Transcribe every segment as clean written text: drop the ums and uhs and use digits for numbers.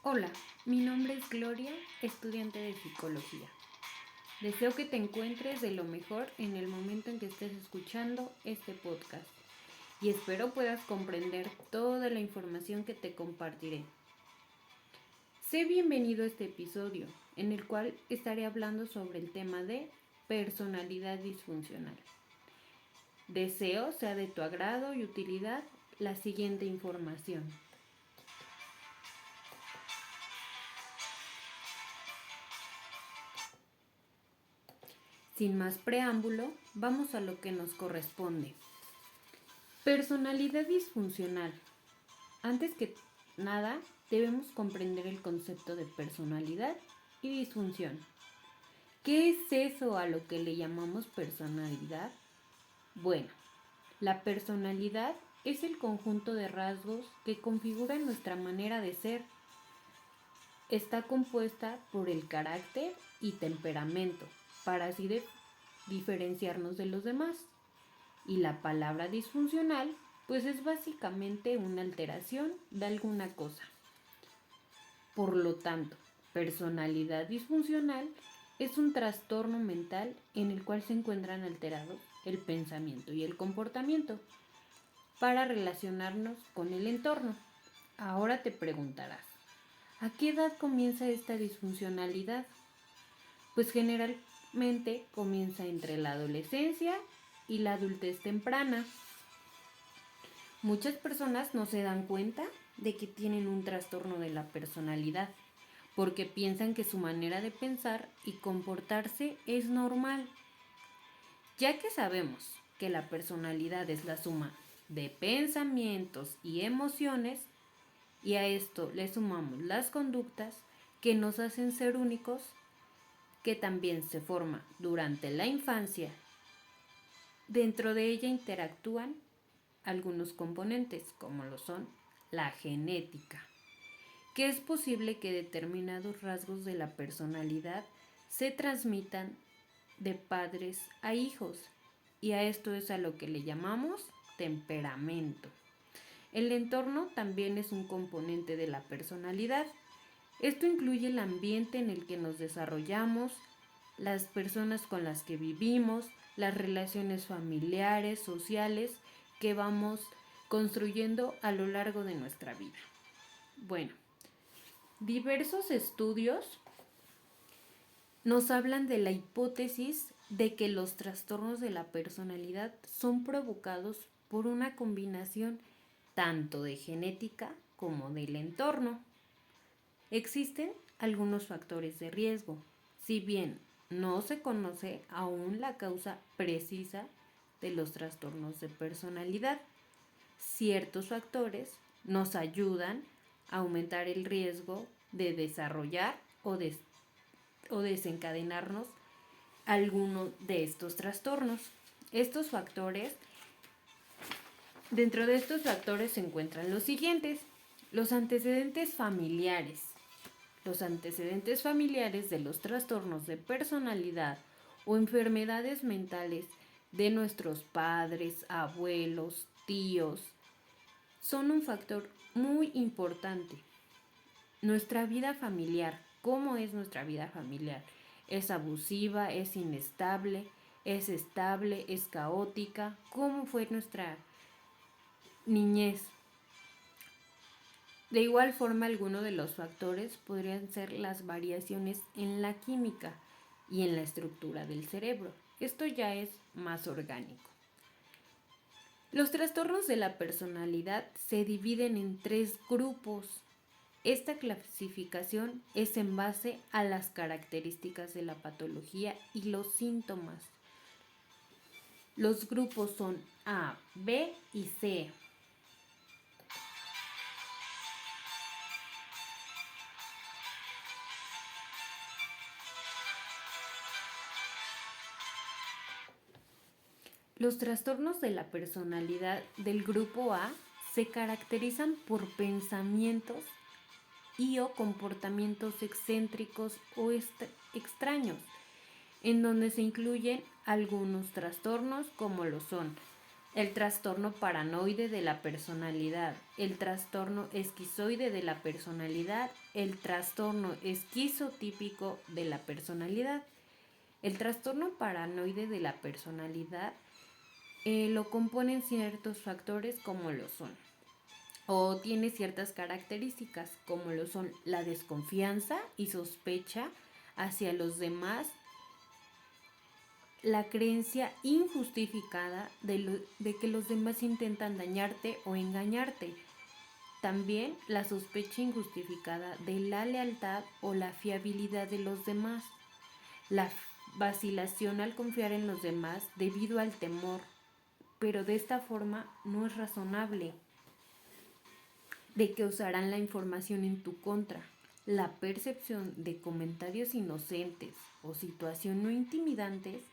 Hola, mi nombre es Gloria, estudiante de psicología. Deseo que te encuentres de lo mejor en el momento en que estés escuchando este podcast y espero puedas comprender toda la información que te compartiré. Sé bienvenido a este episodio en el cual estaré hablando sobre el tema de personalidad disfuncional. Deseo sea de tu agrado y utilidad la siguiente información. Sin más preámbulo, vamos a lo que nos corresponde. Personalidad disfuncional. Antes que nada, debemos comprender el concepto de personalidad y disfunción. ¿Qué es eso a lo que le llamamos personalidad? Bueno, la personalidad es el conjunto de rasgos que configuran nuestra manera de ser. Está compuesta por el carácter y temperamento, para así diferenciarnos de los demás. Y la palabra disfuncional, pues es básicamente una alteración de alguna cosa. Por lo tanto, personalidad disfuncional es un trastorno mental en el cual se encuentran alterados el pensamiento y el comportamiento para relacionarnos con el entorno. Ahora te preguntarás, ¿a qué edad comienza esta disfuncionalidad? Pues generalmente comienza entre la adolescencia y la adultez temprana. Muchas personas no se dan cuenta de que tienen un trastorno de la personalidad porque piensan que su manera de pensar y comportarse es normal. Ya que sabemos que la personalidad es la suma de pensamientos y emociones, y a esto le sumamos las conductas que nos hacen ser únicos, que también se forma durante la infancia. Dentro de ella interactúan algunos componentes, como lo son la genética, que es posible que determinados rasgos de la personalidad se transmitan de padres a hijos, y a esto es a lo que le llamamos temperamento. El entorno también es un componente de la personalidad. Esto incluye el ambiente en el que nos desarrollamos, las personas con las que vivimos, las relaciones familiares, sociales que vamos construyendo a lo largo de nuestra vida. Bueno, diversos estudios nos hablan de la hipótesis de que los trastornos de la personalidad son provocados por una combinación tanto de genética como del entorno. Existen algunos factores de riesgo, si bien no se conoce aún la causa precisa de los trastornos de personalidad. Ciertos factores nos ayudan a aumentar el riesgo de desarrollar o desencadenarnos alguno de estos trastornos. Estos factores, dentro de estos factores se encuentran los siguientes: los antecedentes familiares. Los antecedentes familiares de los trastornos de personalidad o enfermedades mentales de nuestros padres, abuelos, tíos, son un factor muy importante. Nuestra vida familiar, ¿cómo es nuestra vida familiar? ¿Es abusiva? ¿Es inestable? ¿Es estable? ¿Es caótica? ¿Cómo fue nuestra niñez? De igual forma, algunos de los factores podrían ser las variaciones en la química y en la estructura del cerebro. Esto ya es más orgánico. Los trastornos de la personalidad se dividen en 3 grupos. Esta clasificación es en base a las características de la patología y los síntomas. Los grupos son A, B y C. Los trastornos de la personalidad del grupo A se caracterizan por pensamientos y o comportamientos excéntricos o extraños, en donde se incluyen algunos trastornos como lo son el trastorno paranoide de la personalidad, el trastorno esquizoide de la personalidad, el trastorno esquizotípico de la personalidad. El trastorno paranoide de la personalidad lo componen ciertos factores como lo son, o tiene ciertas características como lo son la desconfianza y sospecha hacia los demás, la creencia injustificada de que los demás intentan dañarte o engañarte. También la sospecha injustificada de la lealtad o la fiabilidad de los demás. La vacilación al confiar en los demás debido al temor, pero de esta forma no es razonable, de que usarán la información en tu contra. La percepción de comentarios inocentes o situaciones no intimidantes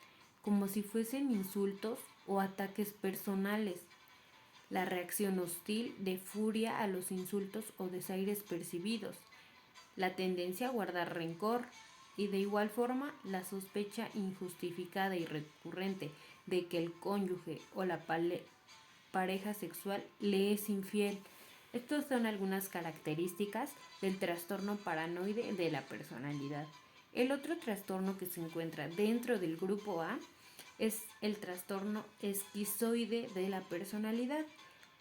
como si fuesen insultos o ataques personales. La reacción hostil de furia a los insultos o desaires percibidos. La tendencia a guardar rencor. Y de igual forma, la sospecha injustificada y recurrente de que el cónyuge o la pareja sexual le es infiel. Estas son algunas características del trastorno paranoide de la personalidad. El otro trastorno que se encuentra dentro del grupo A es el trastorno esquizoide de la personalidad.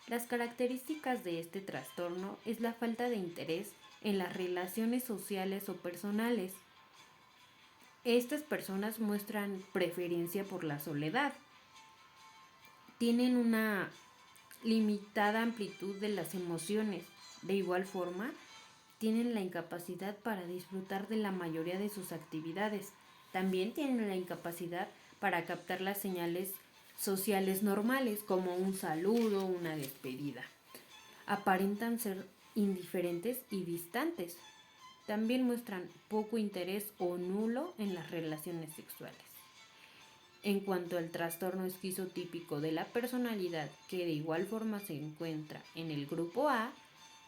Las características de este trastorno es la falta de interés en las relaciones sociales o personales. Estas personas muestran preferencia por la soledad. Tienen una limitada amplitud de las emociones. De igual forma, tienen la incapacidad para disfrutar de la mayoría de sus actividades. También tienen la incapacidad para captar las señales sociales normales, como un saludo, una despedida. Aparentan ser indiferentes y distantes. También muestran poco interés o nulo en las relaciones sexuales. En cuanto al trastorno esquizotípico de la personalidad, que de igual forma se encuentra en el grupo A,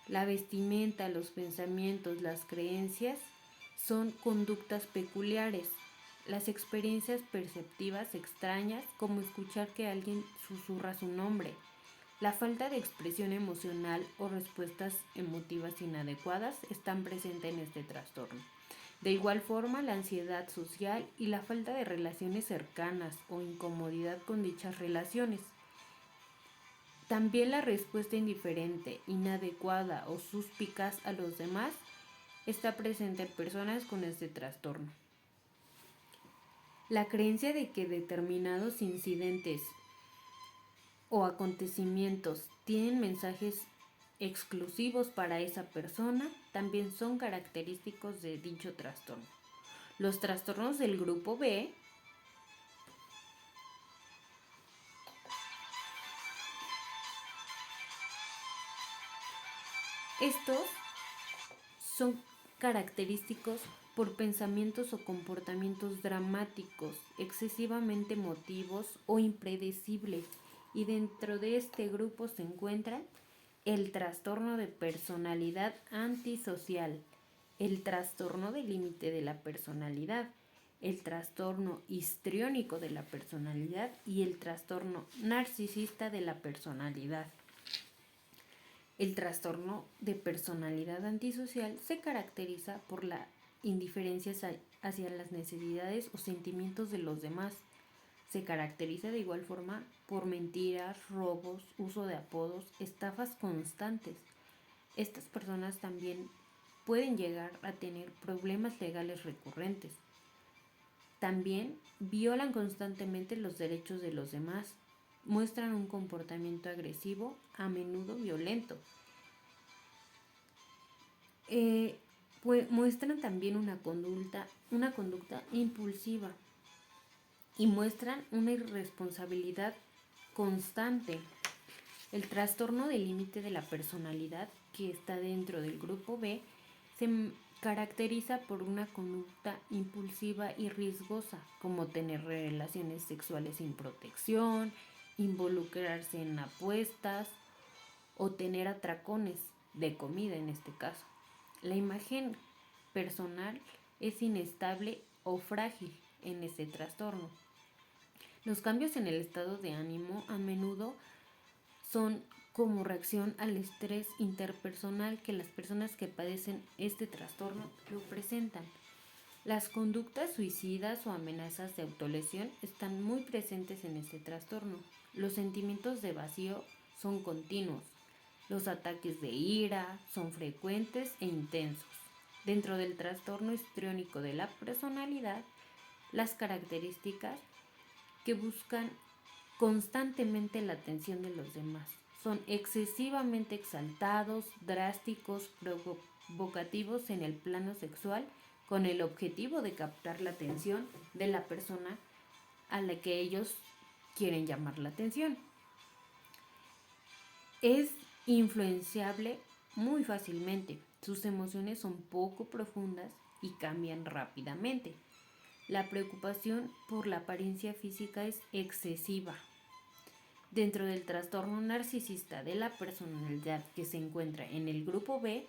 la vestimenta, los pensamientos, las creencias son conductas peculiares. Las experiencias perceptivas extrañas, como escuchar que alguien susurra su nombre. La falta de expresión emocional o respuestas emotivas inadecuadas están presentes en este trastorno. De igual forma, la ansiedad social y la falta de relaciones cercanas o incomodidad con dichas relaciones. También la respuesta indiferente, inadecuada o suspicaz a los demás está presente en personas con este trastorno. La creencia de que determinados incidentes o acontecimientos tienen mensajes exclusivos para esa persona también son característicos de dicho trastorno. Los trastornos del grupo B estos son característicos por pensamientos o comportamientos dramáticos, excesivamente emotivos o impredecibles, y dentro de este grupo se encuentran el trastorno de personalidad antisocial, el trastorno de límite de la personalidad, el trastorno histriónico de la personalidad y el trastorno narcisista de la personalidad. El trastorno de personalidad antisocial se caracteriza por la indiferencia hacia las necesidades o sentimientos de los demás. Se caracteriza de igual forma por mentiras, robos, uso de apodos, estafas constantes. Estas personas también pueden llegar a tener problemas legales recurrentes. También violan constantemente los derechos de los demás. Muestran un comportamiento agresivo, a menudo violento. Muestran también una conducta impulsiva y muestran una irresponsabilidad constante. El trastorno de límite de la personalidad, que está dentro del grupo B, se caracteriza por una conducta impulsiva y riesgosa, como tener relaciones sexuales sin protección, involucrarse en apuestas o tener atracones de comida en este caso. La imagen personal es inestable o frágil en este trastorno. Los cambios en el estado de ánimo a menudo son como reacción al estrés interpersonal que las personas que padecen este trastorno lo presentan. Las conductas suicidas o amenazas de autolesión están muy presentes en este trastorno. Los sentimientos de vacío son continuos. Los ataques de ira son frecuentes e intensos. Dentro del trastorno histriónico de la personalidad, las características que buscan constantemente la atención de los demás. Son excesivamente exaltados, drásticos, provocativos en el plano sexual, con el objetivo de captar la atención de la persona a la que ellos quieren llamar la atención. Es influenciable muy fácilmente. Sus emociones son poco profundas y cambian rápidamente. La preocupación por la apariencia física es excesiva. Dentro del trastorno narcisista de la personalidad que se encuentra en el grupo B,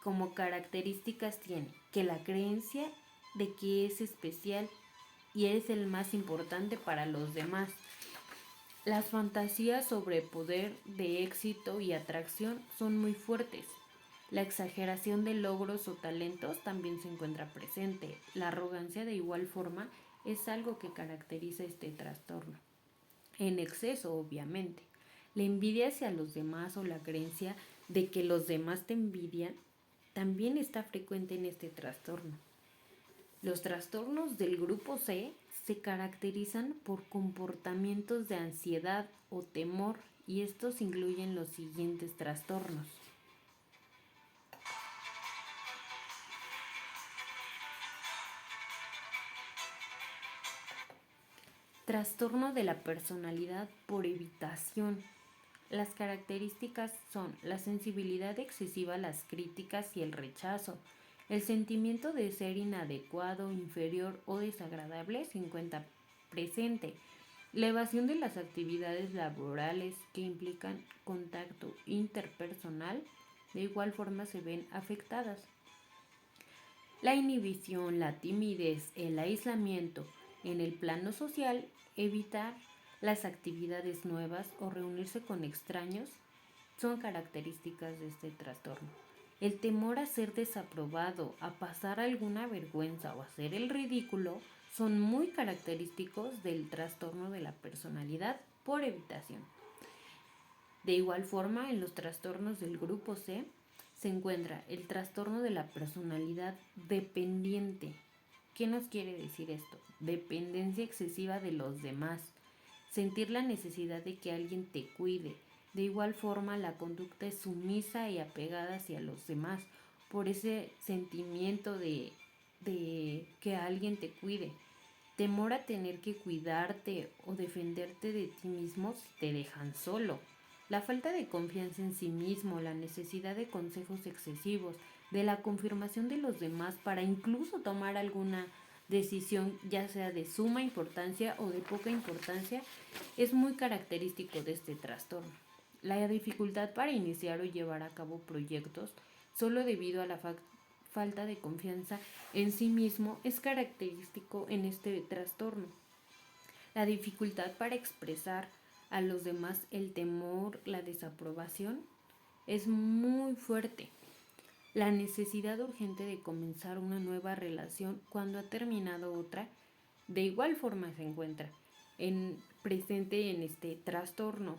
como características tiene que la creencia de que es especial y es el más importante para los demás. Las fantasías sobre poder de éxito y atracción son muy fuertes. La exageración de logros o talentos también se encuentra presente. La arrogancia de igual forma es algo que caracteriza este trastorno. En exceso, obviamente. La envidia hacia los demás o la creencia de que los demás te envidian también está frecuente en este trastorno. Los trastornos del grupo C se caracterizan por comportamientos de ansiedad o temor y estos incluyen los siguientes trastornos. Trastorno de la personalidad por evitación. Las características son la sensibilidad excesiva a las críticas y el rechazo. El sentimiento de ser inadecuado, inferior o desagradable se encuentra presente. La evasión de las actividades laborales que implican contacto interpersonal de igual forma se ven afectadas. La inhibición, la timidez, el aislamiento en el plano social, evitar las actividades nuevas o reunirse con extraños son características de este trastorno. El temor a ser desaprobado, a pasar alguna vergüenza o a hacer el ridículo son muy característicos del trastorno de la personalidad por evitación. De igual forma, en los trastornos del grupo C se encuentra el trastorno de la personalidad dependiente. ¿Qué nos quiere decir esto? Dependencia excesiva de los demás. Sentir la necesidad de que alguien te cuide. De igual forma, la conducta es sumisa y apegada hacia los demás por ese sentimiento de que alguien te cuide. Temor a tener que cuidarte o defenderte de ti mismo si te dejan solo. La falta de confianza en sí mismo, la necesidad de consejos excesivos, de la confirmación de los demás para incluso tomar alguna decisión, ya sea de suma importancia o de poca importancia, es muy característico de este trastorno. La dificultad para iniciar o llevar a cabo proyectos solo debido a la falta de confianza en sí mismo es característico en este trastorno. La dificultad para expresar a los demás el temor, la desaprobación, es muy fuerte. La necesidad urgente de comenzar una nueva relación cuando ha terminado otra, de igual forma se encuentra presente en este trastorno.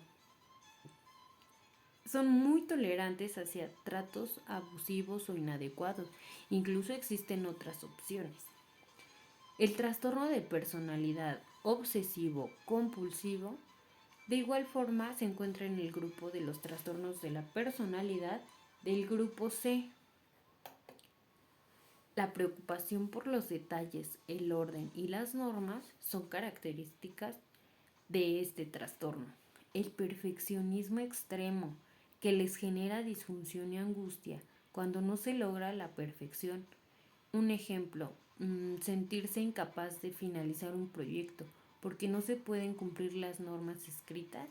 Son muy tolerantes hacia tratos abusivos o inadecuados. Incluso existen otras opciones. El trastorno de personalidad obsesivo compulsivo de igual forma se encuentra en el grupo de los trastornos de la personalidad del grupo C. La preocupación por los detalles, el orden y las normas son características de este trastorno. El perfeccionismo extremo que les genera disfunción y angustia cuando no se logra la perfección. Un ejemplo, sentirse incapaz de finalizar un proyecto porque no se pueden cumplir las normas escritas,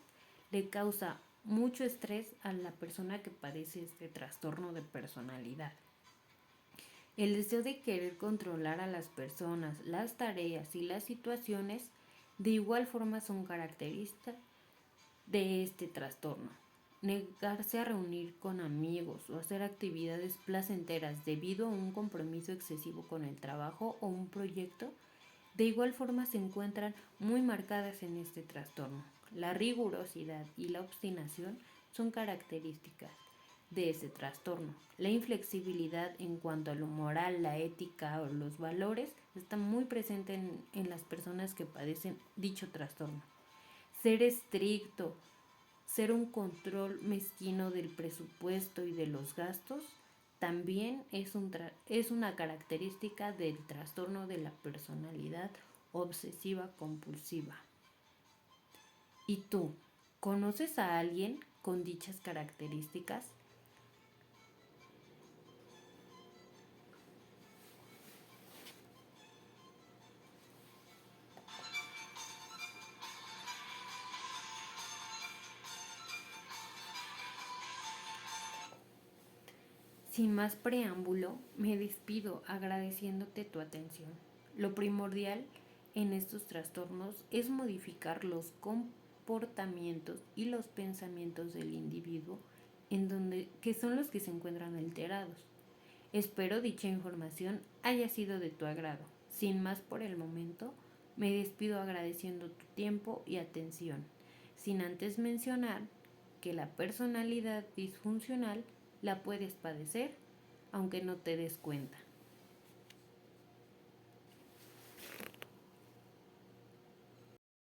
le causa mucho estrés a la persona que padece este trastorno de personalidad. El deseo de querer controlar a las personas, las tareas y las situaciones De igual forma son características de este trastorno. Negarse a reunir con amigos o hacer actividades placenteras debido a un compromiso excesivo con el trabajo o un proyecto, de igual forma se encuentran muy marcadas en este trastorno. La rigurosidad y la obstinación son características de ese trastorno. La inflexibilidad en cuanto a lo moral, la ética o los valores está muy presente en las personas que padecen dicho trastorno. Ser estricto, ser un control mezquino del presupuesto y de los gastos también es una característica del trastorno de la personalidad obsesiva compulsiva. ¿Y tú, conoces a alguien con dichas características? Sin más preámbulo, me despido agradeciéndote tu atención. Lo primordial en estos trastornos es modificar los comportamientos y los pensamientos del individuo que son los que se encuentran alterados. Espero dicha información haya sido de tu agrado. Sin más por el momento, me despido agradeciendo tu tiempo y atención, sin antes mencionar que la personalidad disfuncional la puedes padecer aunque no te des cuenta.